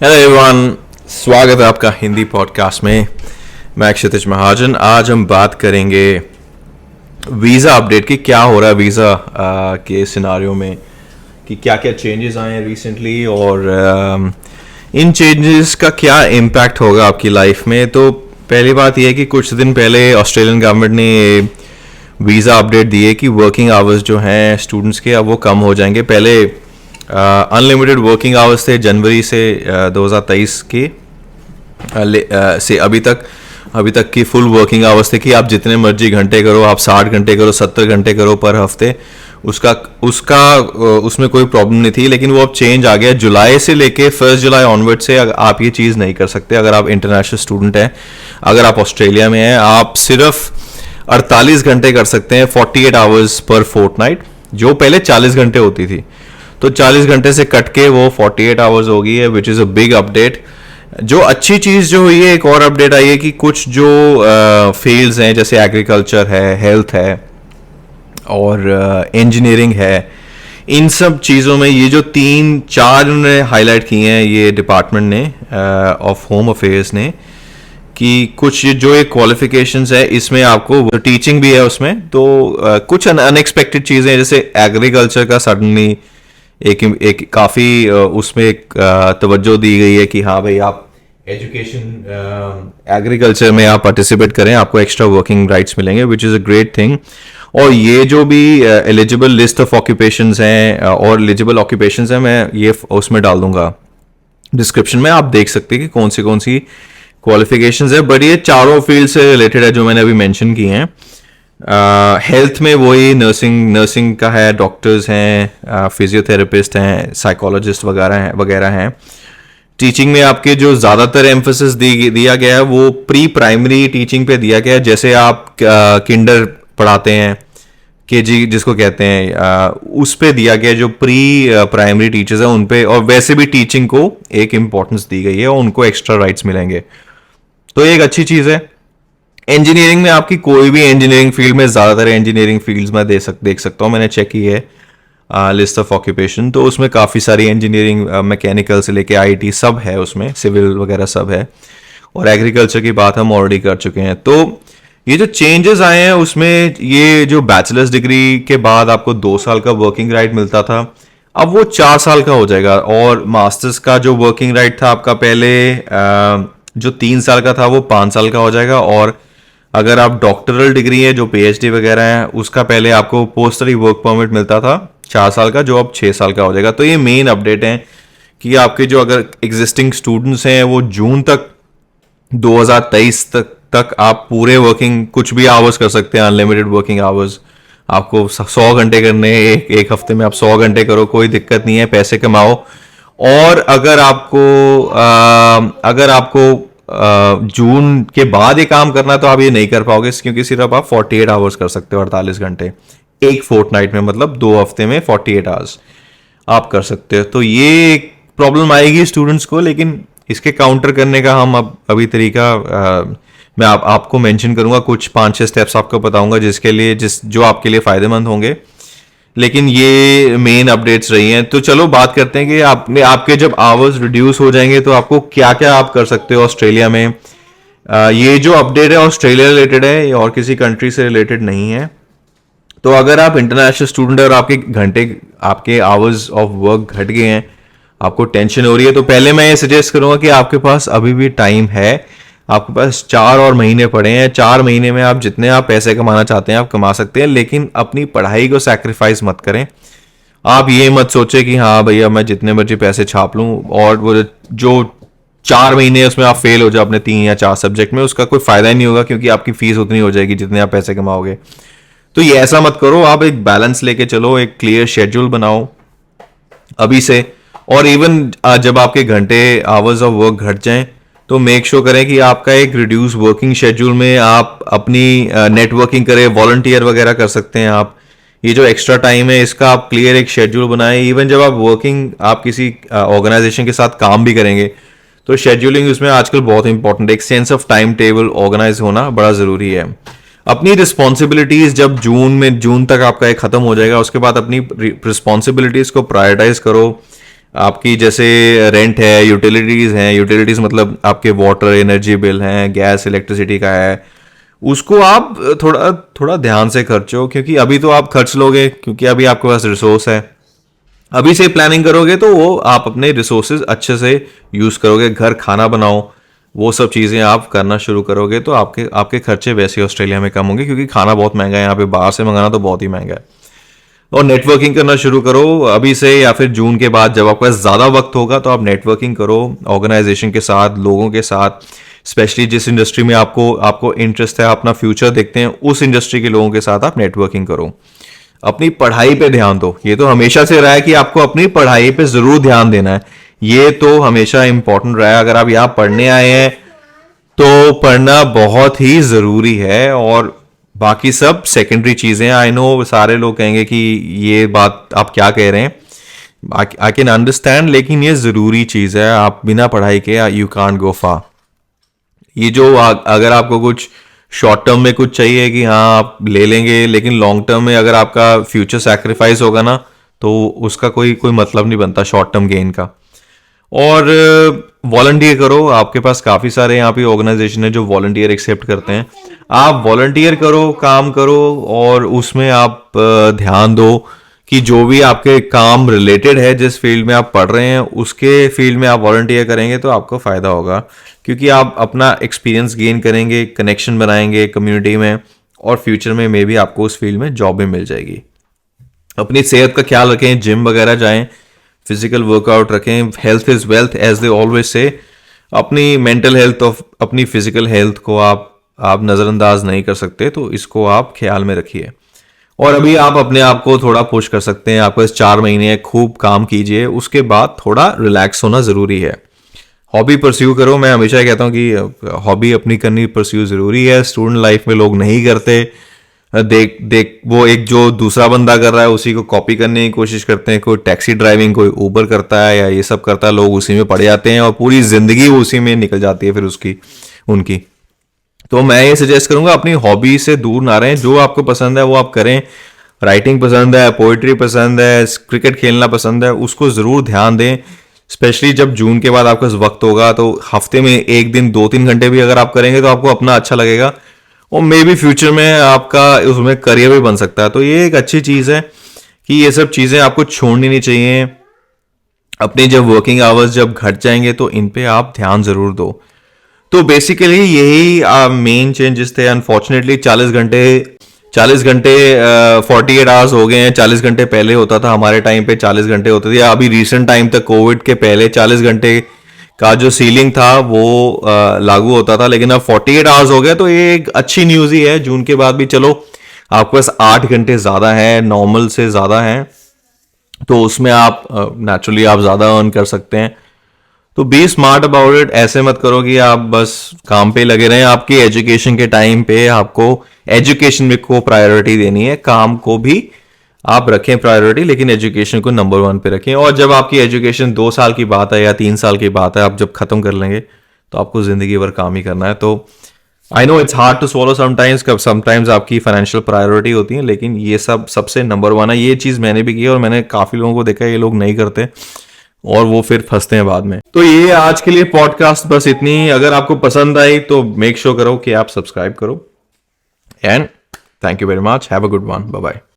Hello everyone, स्वागत है आपका हिंदी पॉडकास्ट में। मैं क्षितिज महाजन। आज हम बात करेंगे वीज़ा अपडेट की, क्या हो रहा है वीज़ा के सिनारियो में, कि क्या क्या चेंजेस आए हैं रिसेंटली और इन चेंजेस का क्या इम्पैक्ट होगा आपकी लाइफ में। तो पहली बात यह है कि कुछ दिन पहले ऑस्ट्रेलियन गवर्नमेंट ने वीज़ा अपडेट दिए कि वर्किंग आवर्स जो हैं स्टूडेंट्स के अब वो कम हो जाएंगे। पहले अनलिमिटेड वर्किंग आवर्स थे जनवरी से 2023 के से अभी तक की फुल वर्किंग आवर्स थे कि आप जितने मर्जी घंटे करो, आप 60 घंटे करो, 70 घंटे करो पर हफ्ते, उसमें कोई प्रॉब्लम नहीं थी। लेकिन वो अब चेंज आ गया जुलाई से लेके 1 जुलाई ऑनवर्ड से आप ये चीज़ नहीं कर सकते। अगर आप इंटरनेशनल स्टूडेंट हैं, अगर आप ऑस्ट्रेलिया में हैं, आप सिर्फ 48 घंटे कर सकते हैं, 48 आवर्स पर फोर्टनाइट, जो पहले 40 घंटे होती थी। तो 40 घंटे से कट के वो 48 आवर्स हो गई है, which is a big update. जो अच्छी चीज़ जो हुई है, एक और अपडेट आई है कि कुछ जो फील्ड्स हैं जैसे एग्रीकल्चर है, हेल्थ है और इंजीनियरिंग है, इन सब चीज़ों में ये जो 3-4 उन्होंने हाईलाइट किए हैं ये डिपार्टमेंट ने ऑफ होम अफेयर्स ने, कि कुछ जो एक क्वालिफिकेशंस है इसमें आपको टीचिंग भी है उसमें। तो कुछ अनएक्सपेक्टेड चीज़ें जैसे एग्रीकल्चर का सडनली एक काफ़ी उसमें एक तवज्जो दी गई है कि हाँ भाई, आप एजुकेशन एग्रीकल्चर में आप पार्टिसिपेट करें, आपको एक्स्ट्रा वर्किंग राइट्स मिलेंगे, which is a great thing. और ये जो भी एलिजिबल लिस्ट ऑफ ऑक्यूपेशंस हैं और एलिजिबल ऑक्यूपेशंस हैं, मैं ये उसमें डाल दूंगा डिस्क्रिप्शन में, आप देख सकते हैं कि कौन सी क्वालिफिकेशंस है। बट ये चारों फील्ड से रिलेटेड है जो मैंने अभी मेंशन किए हैं। हेल्थ में वही नर्सिंग का है, डॉक्टर्स हैं, फिजियोथेरेपिस्ट हैं, साइकोलॉजिस्ट वगैरह हैं। टीचिंग में आपके जो ज़्यादातर एम्फोसिस दिया गया है वो प्री प्राइमरी टीचिंग पे दिया गया है। जैसे आप किंडर पढ़ाते हैं, केजी जिसको कहते हैं, उस पे दिया गया जो प्री प्राइमरी टीचर्स हैं उन पे, और वैसे भी टीचिंग को एक इम्पोर्टेंस दी गई है और उनको एक्स्ट्रा राइट्स मिलेंगे। तो एक अच्छी चीज़ है। इंजीनियरिंग में आपकी कोई भी इंजीनियरिंग फील्ड में, ज़्यादातर इंजीनियरिंग फील्ड्स में देख सकता हूँ, मैंने चेक की है लिस्ट ऑफ ऑक्यूपेशन, तो उसमें काफ़ी सारी इंजीनियरिंग, मैकेनिकल से लेके आईटी सब है उसमें, सिविल वगैरह सब है। और एग्रीकल्चर की बात हम ऑलरेडी कर चुके हैं। तो ये जो चेंजेस आए हैं उसमें, ये जो बैचलर्स डिग्री के बाद आपको 2 साल का वर्किंग राइट मिलता था, अब वो 4 साल का हो जाएगा। और मास्टर्स का जो वर्किंग राइट था आपका पहले जो 3 साल का था वो 5 साल का हो जाएगा। और अगर आप डॉक्टरल डिग्री है, जो पीएचडी वगैरह है, उसका पहले आपको पोस्टरी वर्क परमिट मिलता था 4 साल का, जो अब 6 साल का हो जाएगा। तो ये मेन अपडेट है कि आपके जो अगर एग्जिस्टिंग स्टूडेंट्स हैं वो जून तक 2023 तक आप पूरे वर्किंग कुछ भी आवर्स कर सकते हैं, अनलिमिटेड वर्किंग आवर्स। आपको 100 घंटे करने हैं, एक हफ्ते में आप 100 घंटे करो, कोई दिक्कत नहीं है, पैसे कमाओ। और अगर आपको जून के बाद ये काम करना है तो आप ये नहीं कर पाओगे, क्योंकि सिर्फ आप 48 आवर्स कर सकते हो, 48 घंटे एक फोर्टनाइट में, मतलब 2 हफ्ते में 48 आवर्स आप कर सकते हो। तो ये एक प्रॉब्लम आएगी स्टूडेंट्स को, लेकिन इसके काउंटर करने का हम अभी तरीका मैं आपको मेंशन करूंगा, कुछ 5-6 स्टेप्स आपको बताऊंगा जो आपके लिए फायदेमंद होंगे। लेकिन ये मेन अपडेट्स रही हैं। तो चलो बात करते हैं कि आपके जब आवर्स रिड्यूस हो जाएंगे तो आपको क्या क्या आप कर सकते हो ऑस्ट्रेलिया में। ये जो अपडेट है ऑस्ट्रेलिया रिलेटेड है और किसी कंट्री से रिलेटेड नहीं है। तो अगर आप इंटरनेशनल स्टूडेंट और आपके आवर्स ऑफ वर्क घट गए हैं, आपको टेंशन हो रही है, तो पहले मैं ये सजेस्ट करूंगा कि आपके पास अभी भी टाइम है। आपके पास 4 और महीने पड़े हैं। 4 महीने में आप जितने आप पैसे कमाना चाहते हैं आप कमा सकते हैं, लेकिन अपनी पढ़ाई को सैक्रिफाइस मत करें। आप ये मत सोचे कि हाँ भैया मैं जितने मर्जी पैसे छाप लूं और वो जो 4 महीने उसमें आप फेल हो जाओ अपने 3 या 4 सब्जेक्ट में, उसका कोई फायदा ही नहीं होगा, क्योंकि आपकी फीस उतनी हो जाएगी जितने आप पैसे कमाओगे। तो ये ऐसा मत करो। आप एक बैलेंस लेके चलो, एक क्लियर शेड्यूल बनाओ अभी से। और इवन जब आपके घंटे आवर्स ऑफ वर्क घट जाएं तो मेक श्योर करें कि आपका एक रिड्यूस वर्किंग शेड्यूल में आप अपनी नेटवर्किंग करें, वॉलंटियर वगैरह कर सकते हैं आप। ये जो एक्स्ट्रा टाइम है इसका आप क्लियर एक शेड्यूल बनाएं। इवन जब आप किसी ऑर्गेनाइजेशन के साथ काम भी करेंगे तो शेड्यूलिंग उसमें आजकल बहुत इंपॉर्टेंट है। एक sense of time table organise होना बड़ा ज़रूरी है। अपनी रिस्पॉन्सिबिलिटीज़ जब जून तक आपका एक ख़त्म हो जाएगा, उसके बाद अपनी रिस्पॉन्सिबिलिटीज़ को प्रायोरिटाइज करो। आपकी जैसे रेंट है, यूटिलिटीज़ हैं, यूटिलिटीज़ मतलब आपके वाटर एनर्जी बिल हैं, गैस इलेक्ट्रिसिटी का है, उसको आप थोड़ा थोड़ा ध्यान से खर्चो, क्योंकि अभी तो आप खर्च लोगे क्योंकि अभी आपके पास रिसोर्स है। अभी से प्लानिंग करोगे तो वो आप अपने रिसोर्सेज अच्छे से यूज़ करोगे, घर खाना बनाओ, वो सब चीज़ें आप करना शुरू करोगे तो आपके आपके खर्चे वैसे ही ऑस्ट्रेलिया में कम होंगे, क्योंकि खाना बहुत महंगा है यहाँ पे, बाहर से मंगाना तो बहुत ही महंगा है। और नेटवर्किंग करना शुरू करो अभी से, या फिर जून के बाद जब आपके पास ज़्यादा वक्त होगा तो आप नेटवर्किंग करो ऑर्गेनाइजेशन के साथ, लोगों के साथ, स्पेशली जिस इंडस्ट्री में आपको आपको इंटरेस्ट है, अपना फ्यूचर देखते हैं, उस इंडस्ट्री के लोगों के साथ आप नेटवर्किंग करो। अपनी पढ़ाई पे ध्यान दो, ये तो हमेशा से रहा है कि आपको अपनी पढ़ाई पे ज़रूर ध्यान देना है, ये तो हमेशा इंपॉर्टेंट रहा है। अगर आप यहाँ पढ़ने आए हैं तो पढ़ना बहुत ही ज़रूरी है, और बाकी सब सेकेंडरी चीज़ें। आई नो सारे लोग कहेंगे कि ये बात आप क्या कह रहे हैं, आई कैन अंडरस्टैंड, लेकिन ये ज़रूरी चीज़ है। आप बिना पढ़ाई के यू कांट गो फार। ये जो अगर आपको कुछ शॉर्ट टर्म में कुछ चाहिए कि हाँ आप ले लेंगे, लेकिन लॉन्ग टर्म में अगर आपका फ्यूचर सैक्रिफाइस होगा ना, तो उसका कोई कोई मतलब नहीं बनता शॉर्ट टर्म गेन का। और वॉलंटियर करो, आपके पास काफ़ी सारे यहाँ पे ऑर्गेनाइजेशन है जो वॉलंटियर एक्सेप्ट करते हैं। आप वॉलंटियर करो, काम करो, और उसमें आप ध्यान दो कि जो भी आपके काम रिलेटेड है, जिस फील्ड में आप पढ़ रहे हैं उसके फील्ड में आप वॉलंटियर करेंगे तो आपको फ़ायदा होगा, क्योंकि आप अपना एक्सपीरियंस गेन करेंगे, कनेक्शन बनाएंगे कम्युनिटी में, और फ्यूचर में मे भी आपको उस फील्ड में जॉब भी मिल जाएगी। अपनी सेहत का ख्याल रखें, जिम वगैरह जाएं, फिजिकल वर्कआउट रखें, health is wealth as they always say. अपनी मेंटल हेल्थ और अपनी फिजिकल हेल्थ को आप नज़रअंदाज नहीं कर सकते, तो इसको आप ख्याल में रखिए। और अभी आप अपने आप को थोड़ा पुश कर सकते हैं, आपको इस 4 महीने हैं, खूब काम कीजिए, उसके बाद थोड़ा रिलैक्स होना ज़रूरी है। हॉबी परस्यू करो, मैं हमेशा कहता हूँ कि हॉबी अपनी करनी परस्यू ज़रूरी है, स्टूडेंट लाइफ में लोग नहीं करते। देख देख वो एक जो दूसरा बंदा कर रहा है उसी को कॉपी करने की कोशिश करते हैं, कोई टैक्सी ड्राइविंग, कोई ऊबर करता है या ये सब करता है, लोग उसी में पड़ जाते हैं और पूरी ज़िंदगी उसी में निकल जाती है फिर उसकी उनकी। तो मैं ये सजेस्ट करूंगा अपनी हॉबी से दूर ना रहें, जो आपको पसंद है वो आप करें। राइटिंग पसंद है, पोइट्री पसंद है, क्रिकेट खेलना पसंद है, उसको ज़रूर ध्यान दें। स्पेशली जब जून के बाद आपका वक्त होगा तो हफ्ते में एक दिन 2-3 घंटे भी अगर आप करेंगे तो आपको अपना अच्छा लगेगा, और मे बी फ्यूचर में आपका उसमें करियर भी बन सकता है। तो ये एक अच्छी चीज़ है कि ये सब चीज़ें आपको छोड़नी नहीं चाहिए। अपने जब वर्किंग आवर्स जब घट जाएंगे तो इन पे आप ध्यान ज़रूर दो। तो बेसिकली यही मेन चेंजेस थे। अनफॉर्चुनेटली 40 घंटे 48 आवर्स हो गए हैं। 40 घंटे पहले होता था, हमारे टाइम पे 40 घंटे होते थे, या अभी रिसेंट टाइम तक कोविड के पहले 40 घंटे का जो सीलिंग था वो लागू होता था, लेकिन अब 48 आवर्स हो गए। तो ये एक अच्छी न्यूज़ ही है। जून के बाद भी चलो आपके पास 8 घंटे ज़्यादा है, नॉर्मल से ज़्यादा है, तो उसमें आप नेचुरली आप ज़्यादा अर्न कर सकते हैं। तो बी स्मार्ट अबाउट इट। ऐसे मत करो कि आप बस काम पे लगे रहें। आपकी एजुकेशन के टाइम पे आपको एजुकेशन में को प्रायोरिटी देनी है, काम को भी आप रखें प्रायोरिटी, लेकिन एजुकेशन को नंबर 1 पे रखें। और जब आपकी एजुकेशन 2 साल की बात है या 3 साल की बात है, आप जब खत्म कर लेंगे तो आपको जिंदगी भर काम ही करना है। तो I know it's hard to swallow sometimes, कब समटाइम्स आपकी फाइनेंशियल प्रायोरिटी होती है, लेकिन ये सब सबसे नंबर 1 है। ये चीज़ मैंने भी की और मैंने काफ़ी लोगों को देखा है ये लोग नहीं करते और वो फिर फंसते हैं बाद में। तो ये आज के लिए पॉडकास्ट बस इतनी। अगर आपको पसंद आई तो मेक श्योर करो कि आप सब्सक्राइब करो, and thank you very much, have a good one, bye bye.